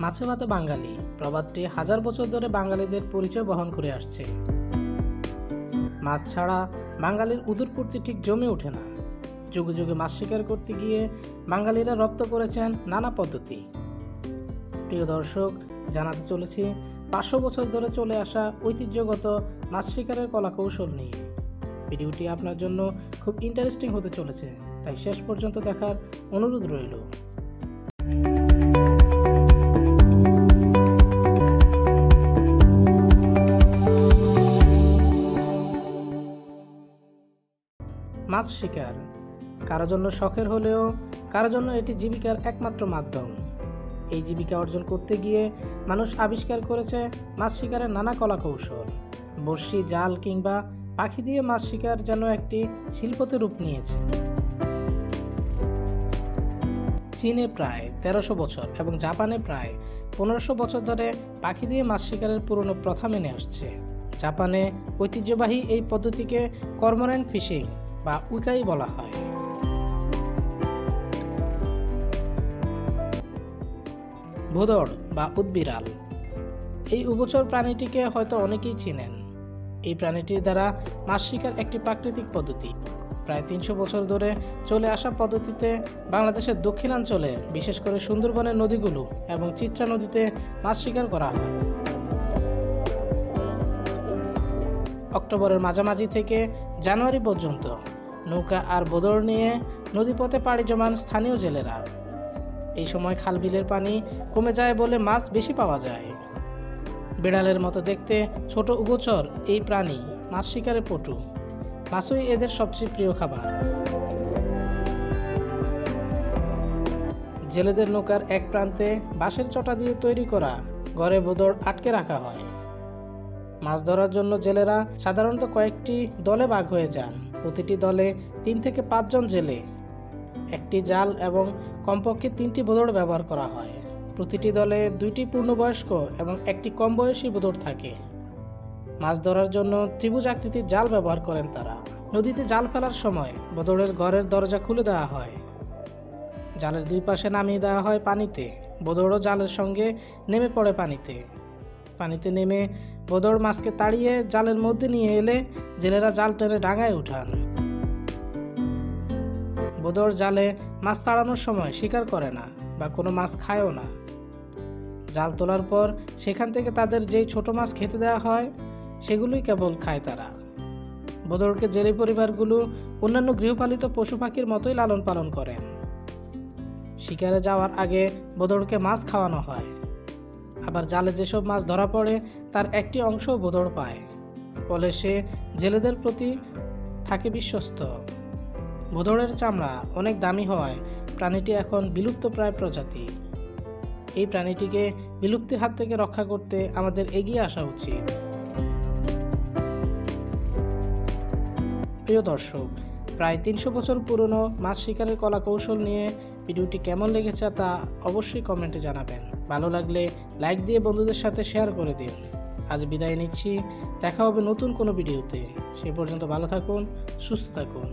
মাছে ভাতে বাঙালি প্রবাদটি হাজার বছর ধরে বাঙালিদের পরিচয় বহন করে আসছে। মাছ ছাড়া বাঙালির উদরপূর্তি ঠিক জমে ওঠে না। যুগে যুগে মাছ শিকার করতে গিয়ে বাঙালিরা রপ্ত করেছেন নানা পদ্ধতি। প্রিয় দর্শক, জানাতে চলেছি 500 বছর ধরে চলে আসা ঐতিহ্যগত মাছ শিকারের কলাকৌশল নিয়ে। ভিডিওটি আপনার জন্য খুব ইন্টারেস্টিং হতে চলেছে, তাই শেষ পর্যন্ত দেখার অনুরোধ রইল। মাছ শিকার কারো জন্য শখের হলেও কারো জন্য এটি জীবিকার একমাত্র মাধ্যম। এই জীবিকা অর্জন করতে গিয়ে মানুষ আবিষ্কার করেছে মাছ শিকারের নানা কলা কৌশল। বড়শি, জাল কিংবা পাখি দিয়ে মাছ শিকার যেন একটি শিল্পতে রূপ নিয়েছে। চীনে প্রায় 1300 বছর এবং জাপানে প্রায় 1500 বছর ধরে পাখি দিয়ে মাছ শিকারের পুরনো প্রথা মেনে আসছে। জাপানে ঐতিহ্যবাহী এই পদ্ধতিকে কর্মোরেন্ট ফিশিং বা উইকাই বলা হয়। ভোঁদড় বা উদবিড়াল, এই উভচর প্রাণীটিকে হয়তো অনেকেই চিনেন। এই প্রাণীটির দ্বারা মাছ শিকার একটি প্রাকৃতিক পদ্ধতি। প্রায় 300 বছর ধরে চলে আসা পদ্ধতিতে বাংলাদেশের দক্ষিণাঞ্চলে, বিশেষ করে সুন্দরবনের নদীগুলো এবং চিত্রা নদীতে মাছ শিকার করা হয়। অক্টোবরের মাঝামাঝি থেকে জানুয়ারি পর্যন্ত নৌকা আর ভোঁদড় নিয়ে নদীপথে পাড়ি জমান স্থানীয় জেলেরা। এই সময় খাল বিলের পানি কমে যায় বলে মাছ বেশি পাওয়া যায়। বিড়ালের মতো দেখতে ছোট উভচর এই প্রাণী মাছ শিকারে পটু। মাছই এদের সবচেয়ে প্রিয় খাবার। জেলেদের নৌকার এক প্রান্তে বাঁশের চটা দিয়ে তৈরি করা ঘরে ভোঁদড় আটকে রাখা হয়। মাছ ধরার জন্য জেলেরা সাধারণত কয়েকটি দলে ভাগ হয়ে যান। প্রতিটি দলে 3 থেকে 5 জন জেলে, একটি জাল এবং কমপক্ষে 3টি ভোঁদড় ব্যবহার করা হয়। প্রতিটি দলে 2টি পূর্ণবয়স্ক এবং একটি কম বয়সী ভোঁদড় থাকে। মাছ ধরার জন্য ত্রিভুজ আকৃতির জাল ব্যবহার করেন তারা। নদীতে জাল ফেলার সময় ভোঁদড়ের ঘরের দরজা খুলে দেওয়া হয়। জালের 2 পাশে নামিয়ে দেওয়া হয় পানিতে। ভোঁদড়ও জালের সঙ্গে নেমে পড়ে পানিতে নেমে ভোঁদড় মাছকে তাড়িয়ে জালের মধ্যে নিয়ে এলে জেলেরা জাল টেনে ডাঙায় উঠান। ভোঁদড় জালে মাছ তাড়ানোর সময় শিকার করে না বা কোনো মাছ খায়ও না। জাল তোলার পর সেখান থেকে তাদের যেই ছোট মাছ খেতে দেওয়া হয় সেগুলোই কেবল খায় তারা। ভোঁদড়কে জেলে পরিবারগুলো অন্যান্য গৃহপালিত পশু পাখির মতোই লালন পালন করেন। শিকারে যাওয়ার আগে ভোঁদড়কে মাছ খাওয়ানো হয়। আবার জালে যেসব মাছ ধরা পড়ে তার একটি অংশ ভোঁদড় পায়, ফলে সে জেলেদের প্রতি থাকে বিশ্বস্ত। ভোঁদড়ের চামড়া অনেক দামি হওয়ায় প্রাণীটি এখন বিলুপ্তপ্রায় প্রজাতি। এই প্রাণীটিকে বিলুপ্তির হাত থেকে রক্ষা করতে আমাদের এগিয়ে আসা উচিত। প্রিয় দর্শক, প্রায় 300 বছর পুরনো মাছ শিকারের কলা কৌশল নিয়ে ভিডিওটি কেমন লেগেছে তা অবশ্যই কমেন্টে জানাবেন। ভালো লাগলে লাইক দিয়ে বন্ধুদের সাথে শেয়ার করে দিন। আজ বিদায় নিচ্ছি, দেখা হবে নতুন কোনো ভিডিওতে। সে পর্যন্ত ভালো থাকুন, সুস্থ থাকুন।